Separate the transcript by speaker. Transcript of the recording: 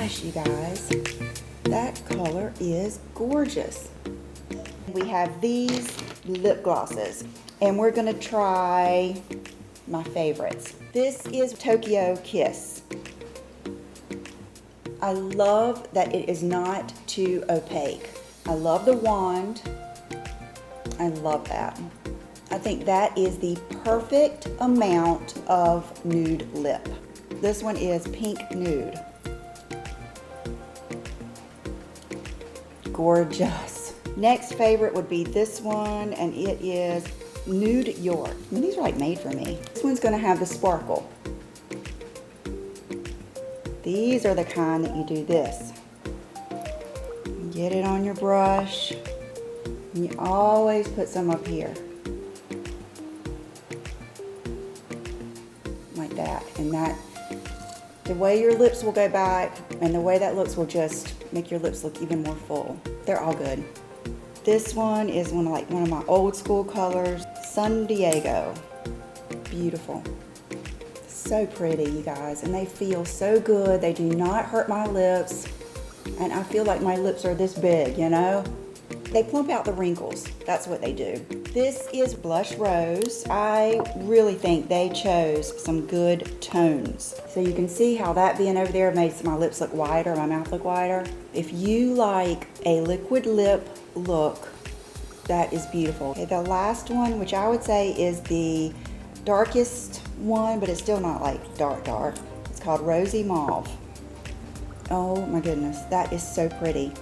Speaker 1: gosh, you guys, that color is gorgeous. We have these lip glosses, and we're gonna try my favorites. This is Tokyo Kiss. I love that it is not too opaque. I love the wand. I love that. I think that is the perfect amount of nude lip. This one is pink nude. Gorgeous. Next favorite would be this one, and it is Nude York. I mean, these are like made for me. This one's gonna have the sparkle. These are the kind that you do this. Get it on your brush, and you always put some up here. Like that, and that, the way your lips will go back and the way that looks will just make your lips look even more full. They're all good. This one is one of my old school colors, San Diego. Beautiful. So pretty, you guys, and they feel so good. They do not hurt my lips, and I feel like my lips are this big, you know? They plump out the wrinkles. That's what they do. This is Blush Rose. I really think they chose some good tones. So you can see how that being over there makes my lips look wider, my mouth look wider. If you like a liquid lip look, that is beautiful. Okay, the last one, which I would say is the darkest one, but it's still not like dark. It's called Rosy Mauve. Oh my goodness, that is so pretty.